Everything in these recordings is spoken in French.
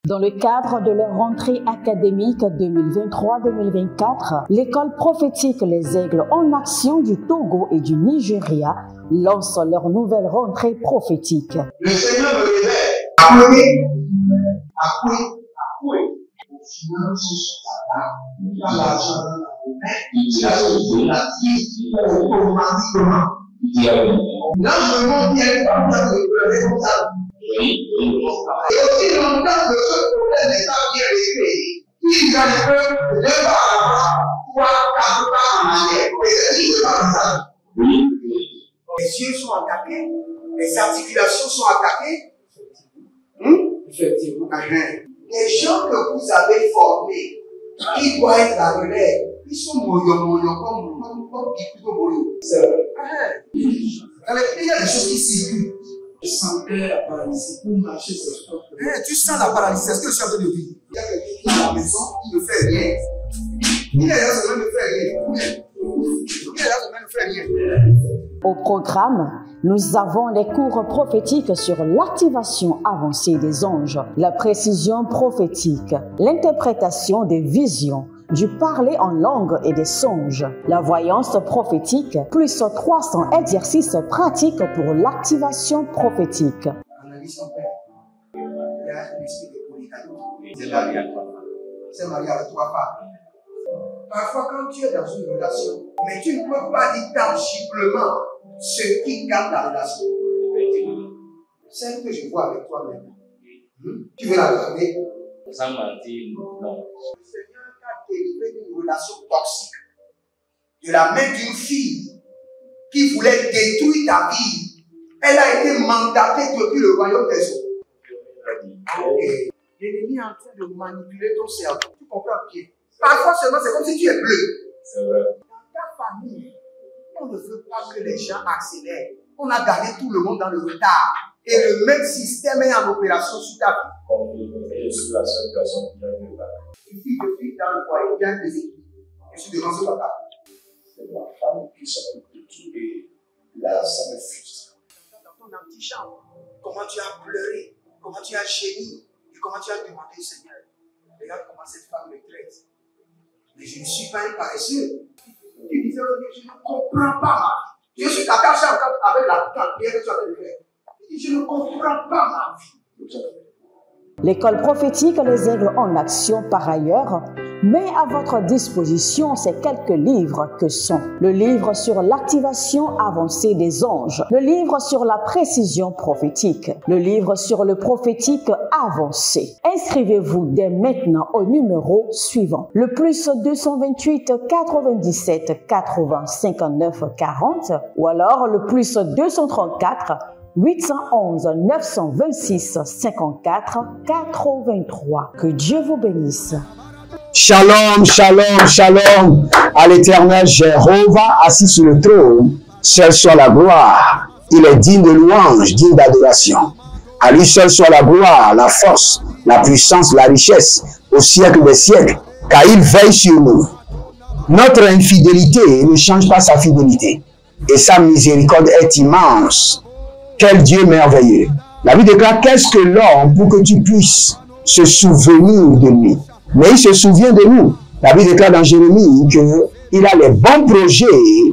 Dans le cadre de leur rentrée académique 2023-2024, l'école prophétique Les Aigles en Action du Togo et du Nigeria lance leur nouvelle rentrée prophétique. Le Seigneur me révèle. Appelez. Au final, ce sera là. L'argent dans la vie, automatiquement. Là, je me montre bien comme ça, comme ça. Et aussi longtemps que ce problème n'est pas bien réglé, il y a un peu de pas à l'avant, voire quatre pas en arrière. Et c'est ce qui se passe. Les yeux sont attaqués, les articulations sont attaquées. Effectivement. Les gens que vous avez formés, qui doivent être la relève, ils sont moyo comme plutôt moyo. C'est vrai. Dans les pays, il y a des choses qui circulent. Je sentais la paralysie pour marcher sur ce corps. Tu sens la paralysie, c'est ce que je suis en train de dire. Il y a quelqu'un qui est à la maison, qui ne fait rien. Il est là, ça ne fait rien. Il est là, ça ne fait rien. Au programme, nous avons les cours prophétiques sur l'activation avancée des anges, la précision prophétique, l'interprétation des visions, du parler en langue et des songes, la voyance prophétique, plus 300 exercices pratiques pour l'activation prophétique. Analyse son père. Il y a un esprit de polygamie. C'est marié à trois femmes. C'est marié à trois femmes. Parfois, quand tu es dans une relation, mais tu ne peux pas dire tangiblement ce qui garde la relation. Celle que je vois avec toi maintenant. Tu veux la garder? Sans mentir, non. Le Seigneur t'a délivré d'une relation toxique. De la main d'une fille qui voulait détruire ta vie. Elle a été mandatée depuis le royaume des eaux. Et l'ennemi est en train de manipuler ton cerveau. Tu comprends bien? Parfois seulement, c'est comme si tu es bleu. C'est vrai. Dans ta famille, on ne veut pas que les gens accélèrent. On a gardé tout le monde dans le retard. Et le même système est en opération sur ta vie. Je suis la seule personne qui a vu ça. Une fille de fille dans le foyer, bien déséquilibrée. Je suis devant ce papa. C'est ma femme qui s'occupe de tout. Et là, ça me frustre. Dans ton antichambre, comment tu as pleuré, comment tu as gémi, et comment tu as demandé au Seigneur. Regarde comment cette femme me traite. Mais je ne suis pas un paresseux. Tu disais, je ne comprends pas ma vie. Je suis attaché avec la prière que tu as fait de faire. Je ne comprends pas ma vie. L'école prophétique Les Aigles en Action, par ailleurs, met à votre disposition ces quelques livres que sont le livre sur l'activation avancée des anges, le livre sur la précision prophétique, le livre sur le prophétique avancé. Inscrivez-vous dès maintenant au numéro suivant, le plus 228 97 80 59 40 ou alors le plus 234 811 926 54 83. Que Dieu vous bénisse. Shalom, shalom, shalom à l'Éternel Jéhovah assis sur le trône. Seul soit la gloire. Il est digne de louange, digne d'adoration. À lui seul soit la gloire, la force, la puissance, la richesse au siècle des siècles, car il veille sur nous. Notre infidélité ne change pas sa fidélité et sa miséricorde est immense. Quel Dieu merveilleux. La Bible déclare, qu'est-ce que l'homme pour que tu puisses se souvenir de lui? Mais il se souvient de nous. La Bible déclare dans Jérémie qu'il a les bons projets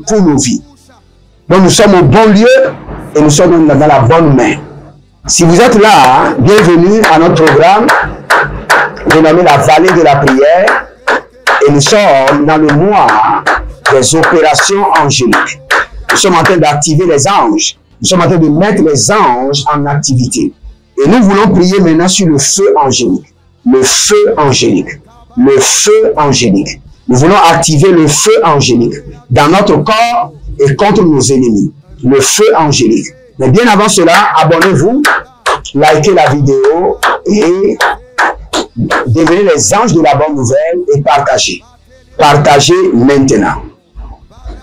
pour nos vies. Donc nous sommes au bon lieu et nous sommes dans la bonne main. Si vous êtes là, bienvenue à notre programme dénommé la vallée de la prière. Et nous sommes dans le mois des opérations angéliques. Nous sommes en train d'activer les anges. Nous sommes en train de mettre les anges en activité. Et nous voulons prier maintenant sur le feu angélique. Le feu angélique. Le feu angélique. Nous voulons activer le feu angélique dans notre corps et contre nos ennemis. Le feu angélique. Mais bien avant cela, abonnez-vous, likez la vidéo et devenez les anges de la bonne nouvelle et partagez. Partagez maintenant.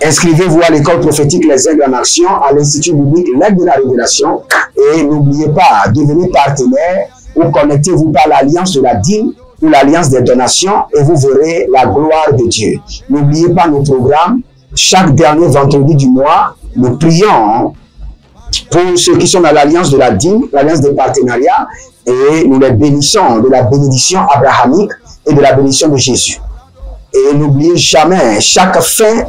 Inscrivez-vous à l'école prophétique Les Aigles en Action, à l'Institut biblique L'Aigle de la Révélation. Et n'oubliez pas, devenez partenaire ou connectez-vous par l'alliance de la dîme ou l'alliance des donations et vous verrez la gloire de Dieu. N'oubliez pas nos programmes. Chaque dernier vendredi du mois, nous prions pour ceux qui sont dans l'alliance de la dîme, l'alliance des partenariats, et nous les bénissons de la bénédiction abrahamique et de la bénédiction de Jésus. Et n'oubliez jamais, chaque fin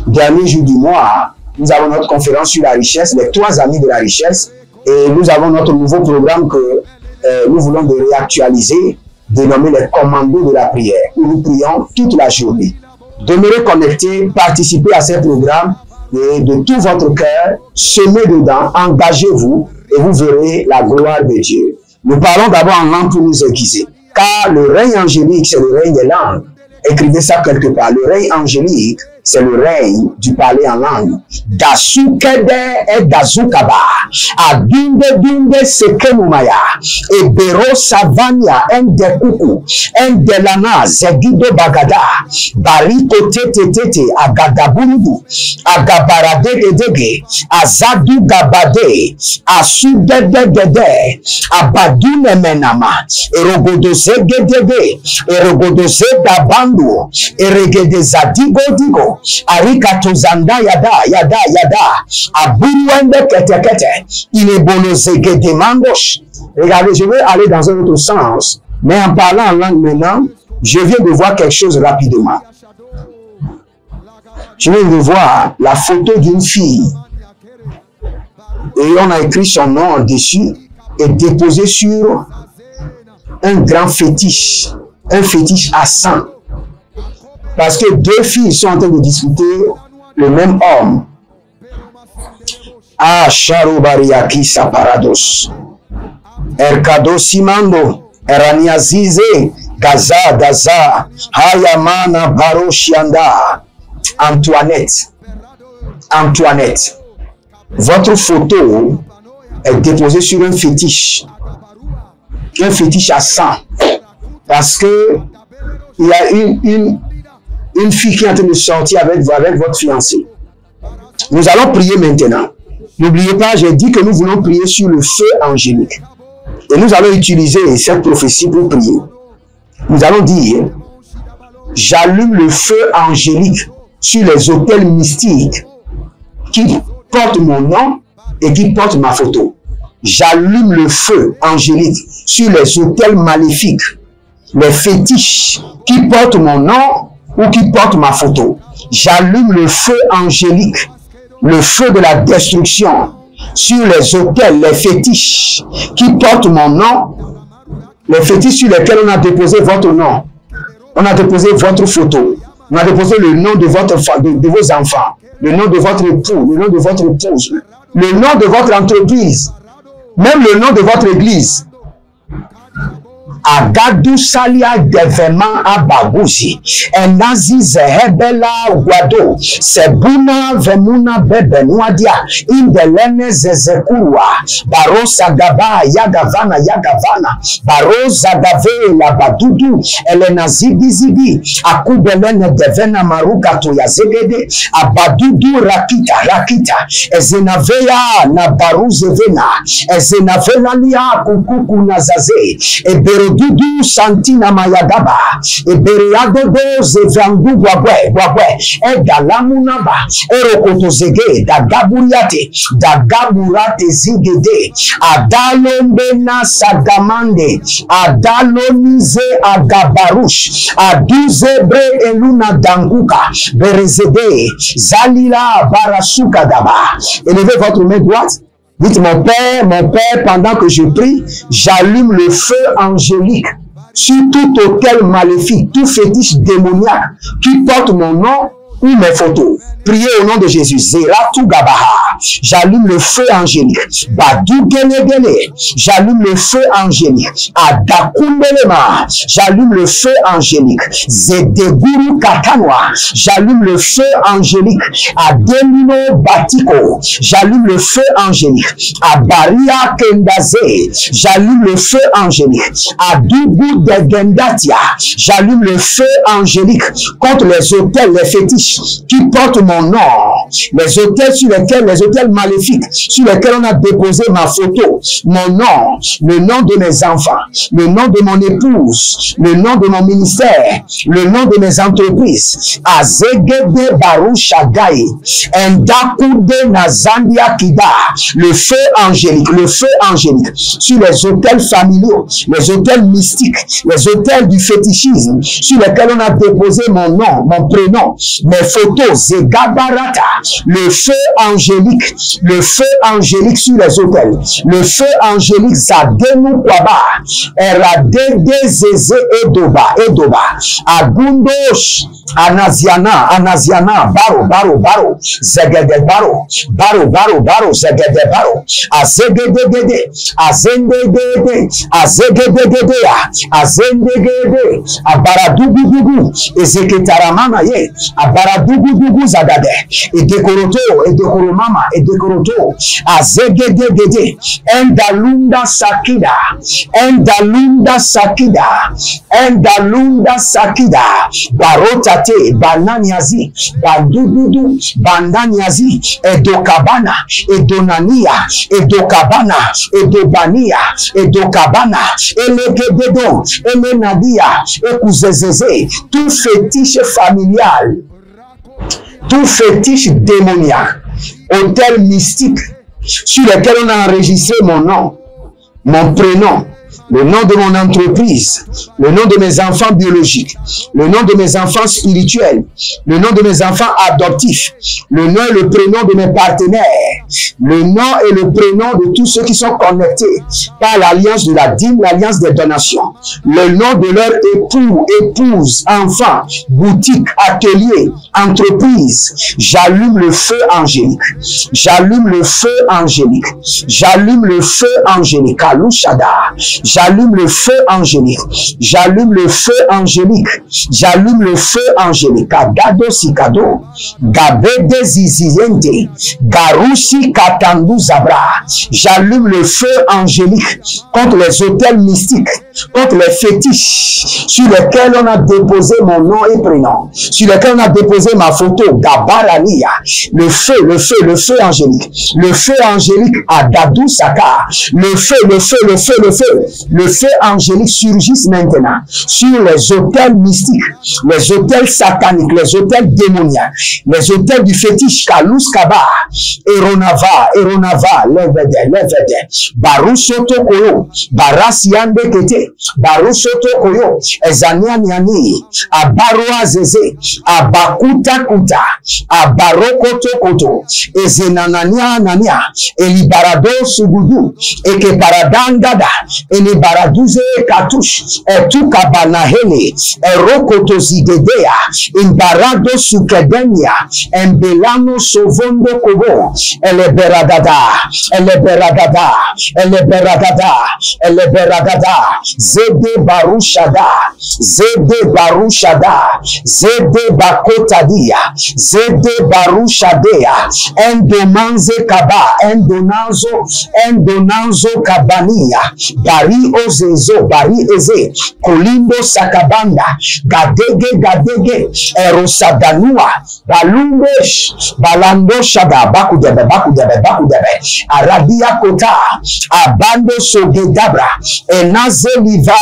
dernier jour du mois, nous avons notre conférence sur la richesse, les 3 amis de la richesse, et nous avons notre nouveau programme que nous voulons de réactualiser, dénommé les commandos de la prière, où nous prions toute la journée. Demeurez connectés, participez à ces programmes, et de tout votre cœur, semez dedans, engagez-vous, et vous verrez la gloire de Dieu. Nous parlons d'abord en langue pour nous aiguiser, car le règne angélique, c'est le règne des langues. Écrivez ça quelque part. Le règne angélique, c'est le règne du parler en langue. Dasukede et Dazukaba. Adunde dunde sekemumaya. Ebero savania endekuku. Endelana zegido bagada. Bariko tete tete. Agadaburubu. Agabarade dege. Azadu gabade. Asudede dede. Abadune menama. Erogodose gedede. Erogodose dabandu. Eregede zadigo digo. Arikato zanda yada yada yada. Aburuende kete kete. Il est bonozege de mangosh. Regardez, je vais aller dans un autre sens. Mais en parlant en langue maintenant, je viens de voir quelque chose rapidement. Je viens de voir la photo d'une fille. Et on a écrit son nom dessus et déposé sur un grand fétiche. Un fétiche à sang. Parce que 2 filles sont en train de discuter le même homme. Ah, Charubariaki Saparados. Erkado Simando. Eraniazize. Gaza, Gaza. Hayamana Baroshianda. Antoinette. Antoinette. Votre photo est déposée sur un fétiche. Un fétiche à sang. Parce que il y a une fille qui est en train de sortir avec votre fiancé. Nous allons prier maintenant. N'oubliez pas, j'ai dit que nous voulons prier sur le feu angélique. Et nous allons utiliser cette prophétie pour prier. Nous allons dire, j'allume le feu angélique sur les autels mystiques qui portent mon nom et qui portent ma photo. J'allume le feu angélique sur les autels maléfiques, les fétiches qui portent mon nom ou qui portent ma photo. J'allume le feu angélique, le feu de la destruction sur les autels, les fétiches qui portent mon nom, les fétiches sur lesquels on a déposé votre nom, on a déposé votre photo, on a déposé le nom de vos enfants, le nom de votre époux, le nom de votre épouse, le nom de votre entreprise, même le nom de votre église. Agadu salia devema abaguzi enazi zehebela guado sebuna vemuna bebenuadia indelene zezekurwa barosa gaba yagavana barosa gave la badudu elena zigi akubelene devena maruka to yazegede abadudu rakita ezenavea na baruze vena ezenavela lia kukuku nazaze ebero Dudu Santina Mayagaba, Eberiado Zevangu Guagwe, Edalamunaba, Erokotozege, Dagaburiate, Dagaburate Zigede, Adalombena Sagamande, Adalonize Agabarush, Aduzebre Eluna Danguka, Berezede, Zalila Barasuka Daba. Élevez votre main droite. Dites, mon Père, pendant que je prie, j'allume le feu angélique sur tout autel maléfique, tout fétiche démoniaque qui porte mon nom ou mes photos. Priez au nom de Jésus. Zeratu Gabaha. J'allume le feu angélique. Badou Gele. J'allume le feu angélique. Adakumbelema. J'allume le feu angélique. Zedeguru Katanwa. J'allume le feu angélique. Adelino Batiko. J'allume le feu angélique. Abaria Kendaze. J'allume le feu angélique. Adubu Degendatia. J'allume le feu angélique contre les autels, les fétiches qui portent mon mon nom, les autels maléfiques, sur lesquels on a déposé ma photo, mon nom, le nom de mes enfants, le nom de mon épouse, le nom de mon ministère, le nom de mes entreprises, Azegede Barushagaï, Ndakude Nazandia Kida, le feu angélique, sur les autels familiaux, les autels mystiques, les autels du fétichisme, sur lesquels on a déposé mon nom, mon prénom, mes photos, Zegabarata, le feu angélique sur les autels, le feu angélique Zadenu Kwaba, Eradede Zeze Edoba, Agundosh, Anaziana, Baro, Zegede Baro, Zegede Baro, Azegede, Azendegede, Abaradugudugu, Ezeketaramana ye, Abaradugudugu Zagade, Edekoroto, Azegede, Endalunda Sakida, Barotate, Bananiazi, Bandududu, Bandaniazi, Edokabana, Edonania, Edokabana, Edobania, Edokabana, Elegededo, Elenadia, Ekuzezeze, tout fétiche familial, tout fétiche démoniaque, hôtel mystique, sur lequel on a enregistré mon nom, mon prénom, le nom de mon entreprise, le nom de mes enfants biologiques, le nom de mes enfants spirituels, le nom de mes enfants adoptifs, le nom et le prénom de mes partenaires, le nom et le prénom de tous ceux qui sont connectés par l'alliance de la dîme, l'alliance des donations, le nom de leur époux, épouse, enfants, boutique, atelier, entreprise. J'allume le feu angélique. J'allume le feu angélique. J'allume le feu angélique. Alouchada. J'allume le feu angélique. J'allume le feu angélique. J'allume le feu angélique. Gado sikado. Gabede ziziente. Garushi katandu zabra. J'allume le feu angélique contre les hôtels mystiques, contre les fétiches sur lesquels on a déposé mon nom et prénom, sur lesquels on a déposé ma photo. Gabarania. Le feu angélique. Le feu angélique à Gadou Saka. Le feu angélique surgisse maintenant sur les hôtels mystiques, les hôtels sataniques, les hôtels démoniaques, les hôtels du fétiche Kalous Kaba, Eronava, Levede, Barusoto Koyo, Barasiande Kete, Barusoto Koyo, Ezania Niani, Abaroa Zeze, Abakuta Kuta, Abarokoto Koto, Ezenanania Nania, Elibarado Sugudu, Eke Paradangada, Ele Baraduze Katush, Etuka Banahele, Erokoto Zidedea, Imbarado Sukedenia, Embelano Sovondo Kobo, Eleberagada, Zede Bakotadia, Zede Barushadea, Endomanze Kaba, Endonanzo Kabania, Bari Ozezo, Bari Eze, Kolindo Sakabanda, Gadege, Erosadanua, Balando Shada, Bakudebe, Arabia Kota, Abando Sogedabra, Enaze Niva,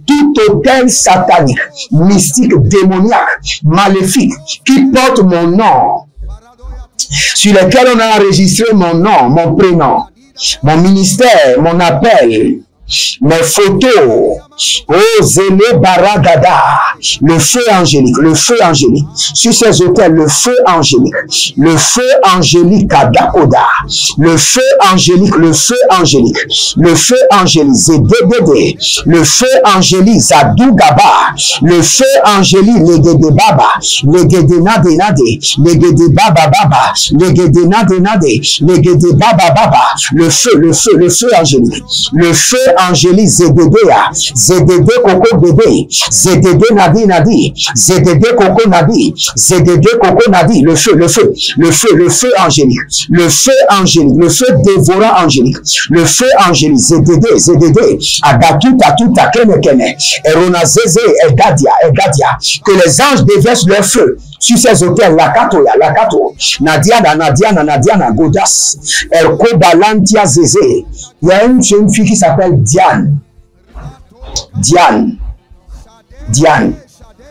tout hôtel satanique, mystique, démoniaque, maléfique, qui porte mon nom, sur lequel on a enregistré mon nom, mon prénom, mon ministère, mon appel, mes photos. Oh, Zélé Baragada, le feu angélique, sur ces hôtels, le feu angélique Kadakoda, le feu angélique, Zedede, le feu angélique Zadougaba, le feu angélique Legede Baba, Legede Nade, Legede Baba, Legede Nade, Legede Baba, le feu angélique, ZDD Koko Bébé, ZDD Nadi, ZDD Koko Nadi, le feu angélique, le feu dévorant angélique, le feu angélique, ZDD, Agatuta Kene, Erona Zeze, Egadia, que les anges déversent leur feu sur ces hôtels, Lakato, Nadiana, Godas, Erko Balantia Zézé. Il y a une jeune fille qui s'appelle Diane.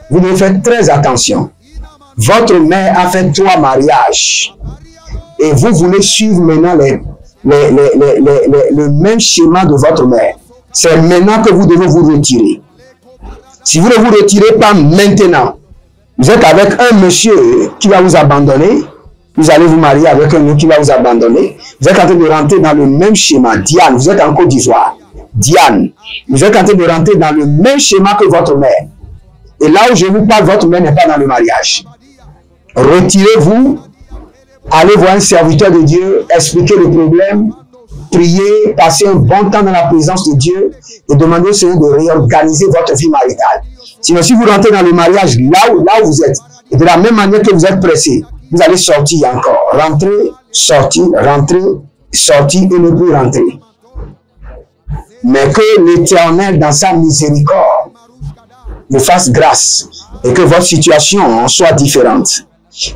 Vous devez faire très attention. Votre mère a fait 3 mariages. Et vous voulez suivre maintenant le même schéma de votre mère. C'est maintenant que vous devez vous retirer. Si vous ne vous retirez pas maintenant, vous êtes avec un monsieur qui va vous abandonner. Vous allez vous marier avec un autre qui va vous abandonner. Vous êtes en train de rentrer dans le même schéma. Diane, vous êtes en Côte d'Ivoire. Diane, vous êtes en train de rentrer dans le même schéma que votre mère. Et là où je vous parle, votre mère n'est pas dans le mariage. Retirez-vous, allez voir un serviteur de Dieu, expliquez le problème, priez, passez un bon temps dans la présence de Dieu et demandez au Seigneur de réorganiser votre vie maritale. Sinon, si vous rentrez dans le mariage là où vous êtes, et de la même manière que vous êtes pressé, vous allez sortir encore. Rentrer, sortir et ne plus rentrer. Mais que l'Éternel, dans sa miséricorde, vous fasse grâce et que votre situation soit différente.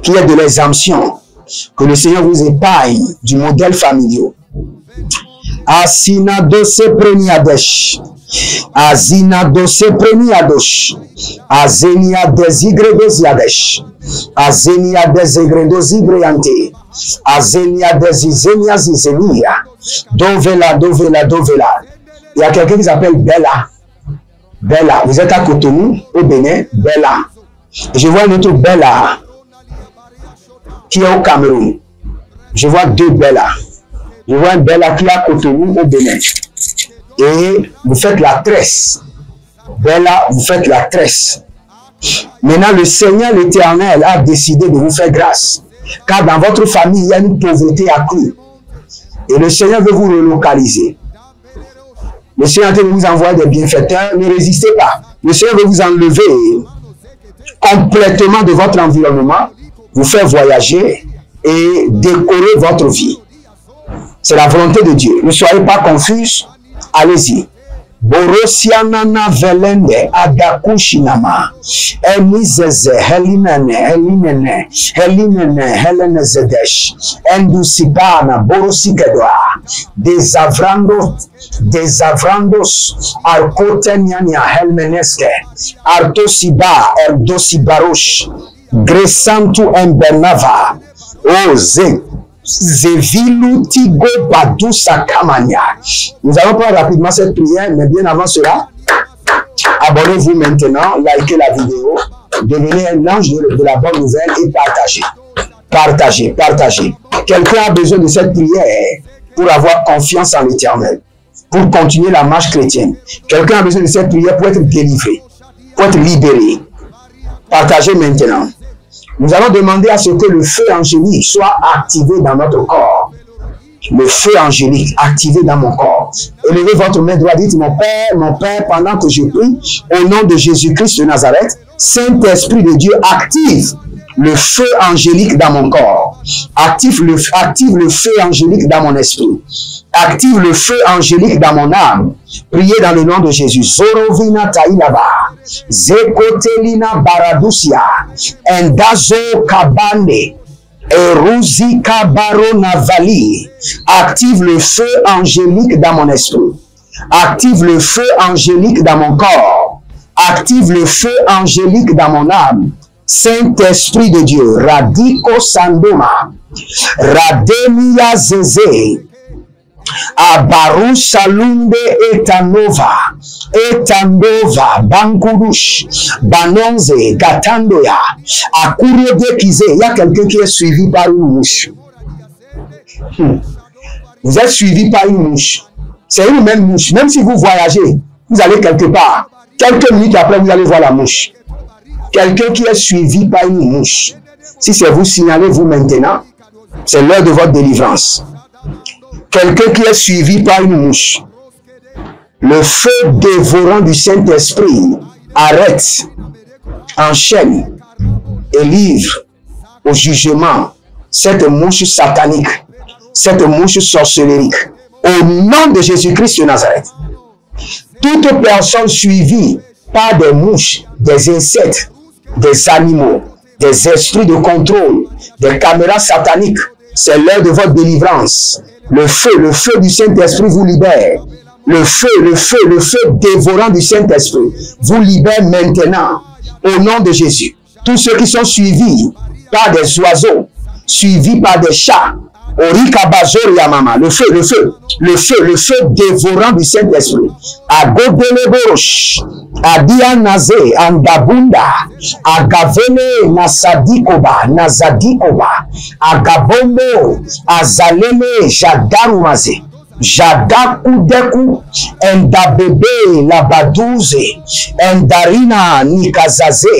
Qu'il y ait de l'exemption. Que le Seigneur vous épargne du modèle familial. Asina dose preniadesh. Azina dose preniadosh. Azenia desigre dosiadesh. Azenia desigre dosibreante. Azenia desizenia zizenia. Dovela. Il y a quelqu'un qui s'appelle Bella. Bella, vous êtes à Cotonou, au Bénin, Bella. Je vois une autre Bella qui est au Cameroun. Je vois 2 Bella. Je vois une Bella qui est à Cotonou, au Bénin. Et vous faites la tresse. Bella, vous faites la tresse. Maintenant, le Seigneur l'Éternel a décidé de vous faire grâce. Car dans votre famille, il y a une pauvreté accrue. Et le Seigneur veut vous relocaliser. Le Seigneur veut vous envoyer des bienfaiteurs. Ne résistez pas. Le Seigneur veut vous enlever complètement de votre environnement, vous faire voyager et décorer votre vie. C'est la volonté de Dieu. Ne soyez pas confus. Allez-y. Borosianana velende adakushinama enizeze helinene zedesh endusibana borosikedwa desavrandos arkoteniania helmeneske artosiba erdosibarosh gresantu embernava oze Zevilu Tigo Badousa Kamania. Nous allons prendre rapidement cette prière, mais bien avant cela, abonnez-vous maintenant, likez la vidéo, devenez un ange de la bonne nouvelle et partagez. Quelqu'un a besoin de cette prière pour avoir confiance en l'Éternel, pour continuer la marche chrétienne. Quelqu'un a besoin de cette prière pour être délivré, pour être libéré. Partagez maintenant. Nous allons demander à ce que le feu angélique soit activé dans notre corps. Le feu angélique activé dans mon corps. Élevez votre main droite, dites mon Père, pendant que je prie, au nom de Jésus-Christ de Nazareth, Saint-Esprit de Dieu, active le feu angélique dans mon corps. Active le feu angélique dans mon esprit. Active le feu angélique dans mon âme. Priez dans le nom de Jésus. Zorovina tailaba. Zekotelina baradusia. Endazo kabane. Eruzi kabaro navali. Active le feu angélique dans mon esprit. Active le feu angélique dans mon corps. Active le feu angélique dans mon âme. Saint-Esprit de Dieu, Radiko Sandoma, Rademia Zeze, Abaru Salunde Etanova, Bankurush, Banonze, Gatandoya, Akure Dekize. Il y a quelqu'un qui est suivi par une mouche. Vous êtes suivi par une mouche. C'est une même mouche. Même si vous voyagez, vous allez quelque part. Quelques minutes après, vous allez voir la mouche. Quelqu'un qui est suivi par une mouche. Si c'est vous, signalez-vous maintenant. C'est l'heure de votre délivrance. Quelqu'un qui est suivi par une mouche. Le feu dévorant du Saint-Esprit arrête, enchaîne et livre au jugement cette mouche satanique, cette mouche sorcellérique. Au nom de Jésus-Christ de Nazareth. Toute personne suivie par des mouches, des insectes, des animaux, des esprits de contrôle, des caméras sataniques. C'est l'heure de votre délivrance. Le feu du Saint-Esprit vous libère. Le feu dévorant du Saint-Esprit vous libère maintenant. Au nom de Jésus. Tous ceux qui sont suivis par des oiseaux, suivis par des chats, le feu dévorant du Saint-Esprit. Agodeleborosh, Adianaze, Andabunda, Agavele, Nazadikoba, Agabombo, Azalele, Jadarumaze, Jadakudeku, Endabebe, Labadouze, Endarina, Nikazaze,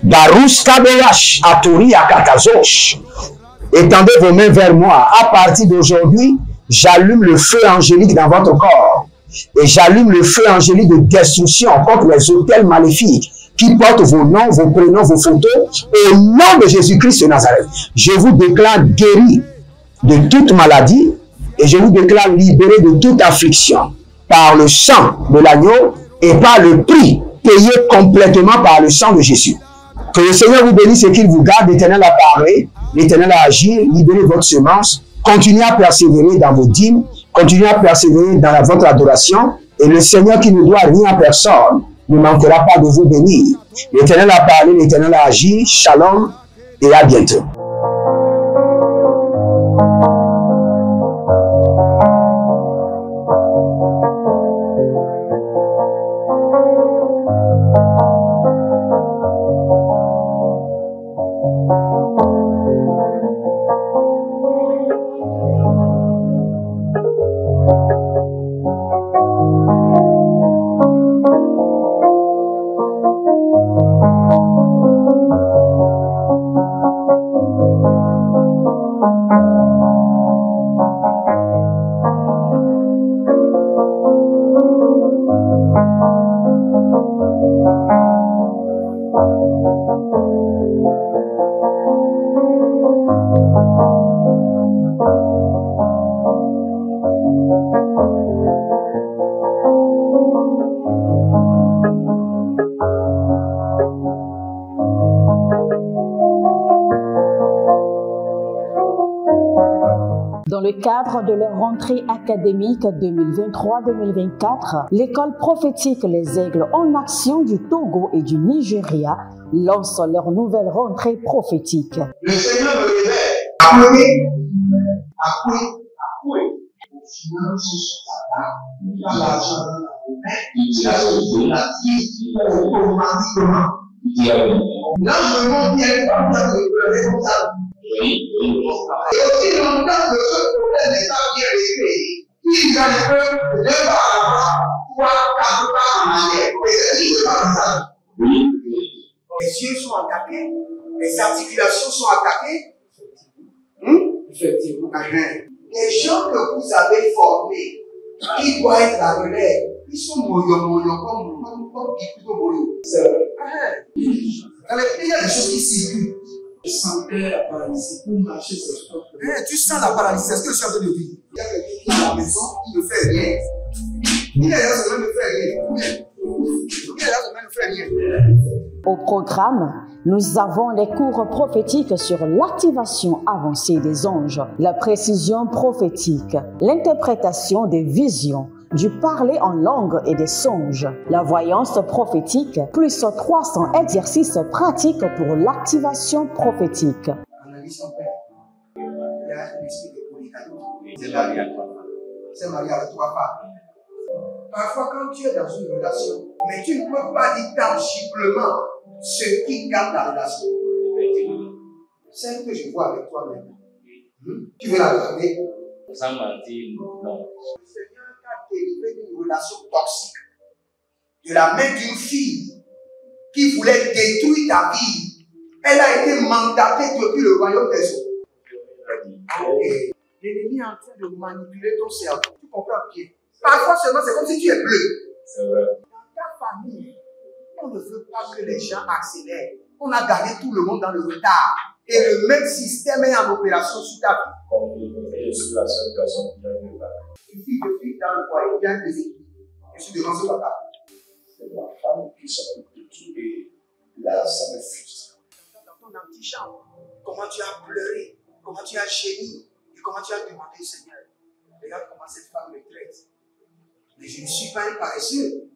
Daruskabeyash, Aturia Katazosh. Étendez vos mains vers moi. À partir d'aujourd'hui, j'allume le feu angélique dans votre corps. Et j'allume le feu angélique de destruction contre les autels maléfiques qui portent vos noms, vos prénoms, vos photos. Au nom de Jésus-Christ de Nazareth, je vous déclare guéri de toute maladie et je vous déclare libéré de toute affliction par le sang de l'agneau et par le prix payé complètement par le sang de Jésus. Que le Seigneur vous bénisse et qu'il vous garde. L'Éternel a parlé, l'Éternel a agi, libérez votre semence, continuez à persévérer dans vos dîmes, continuez à persévérer dans votre adoration, et le Seigneur qui ne doit rien à personne ne manquera pas de vous bénir. L'Éternel a parlé, l'Éternel a agi. Shalom et à bientôt. Dans le cadre de leur rentrée académique 2023-2024, l'école prophétique Les Aigles en Action du Togo et du Nigeria lance leur nouvelle rentrée prophétique. Le Seigneur me révèle. Appelez. Au final, il a l'argent dans la main. Il a la automatiquement. Là, je me montre bien pas de pleurer comme ça. Et aussi longtemps que ce problème n'est pas bien réglé, il y a un peu de pas avant, 3, 4 pas en arrière. Et c'est ce pas ça. Les yeux sont attaqués, les articulations sont attaquées. Effectivement. Les gens que vous avez formés, qui doivent être la relève, ils sont moyons comme plutôt moyons. C'est vrai. Dans les pays, il y a des choses qui circulent. Je sentais la paralysie pour marcher sur le corps. Tu sens la paralysie, c'est ce que je suis en train de dire. Il y a quelqu'un qui est à la maison, qui ne fait rien. Il est là, ça ne fait rien. Il est là, ça ne fait rien. Au programme, nous avons les cours prophétiques sur l'activation avancée des anges, la précision prophétique, l'interprétation des visions, du parler en langue et des songes, la voyance prophétique, plus 300 exercices pratiques pour l'activation prophétique. Analyse son père. Il y a un esprit de polygamie. C'est marié à 3 femmes. C'est marié à 3 femmes. Parfois, quand tu es dans une relation, mais tu ne peux pas dire tangiblement ce qui garde la relation. Celle que je vois avec toi maintenant. Tu veux la regarder? Sans mentir, non. Délivré d'une relation toxique de la main d'une fille qui voulait détruire ta vie. Elle a été mandatée depuis le royaume des eaux. L'ennemi est en train de manipuler ton cerveau. Tu comprends bien? Parfois seulement c'est comme si tu es bleu. C'est vrai. Dans ta famille, on ne veut pas que les gens accélèrent. On a gardé tout le monde dans le retard. Et le même système est en opération sur ta vie. Je suis la seule personne qui a vu ça. Une fille de fille dans le foyer, il y a des équipes. Je suis devant ce papa. C'est ma femme qui s'occupe de tout et là, ça me frustre. Dans ton antichambre, comment tu as pleuré, comment tu as gémi, et comment tu as demandé, Seigneur, regarde comment cette femme me traite. Mais je ne suis pas un paresseux.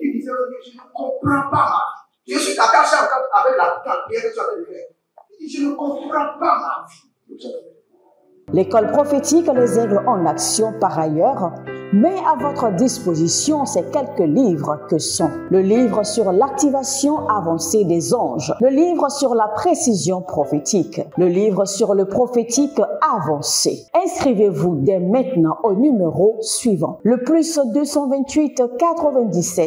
Tu disais, je ne comprends pas ma vie. Je suis attaché avec la prière que tu as fait de faire. Je ne comprends pas ma vie. L'école prophétique Les Aigles en Action, par ailleurs, met à votre disposition ces quelques livres que sont le livre sur l'activation avancée des anges, le livre sur la précision prophétique, le livre sur le prophétique avancé. Inscrivez-vous dès maintenant au numéro suivant, le +228 97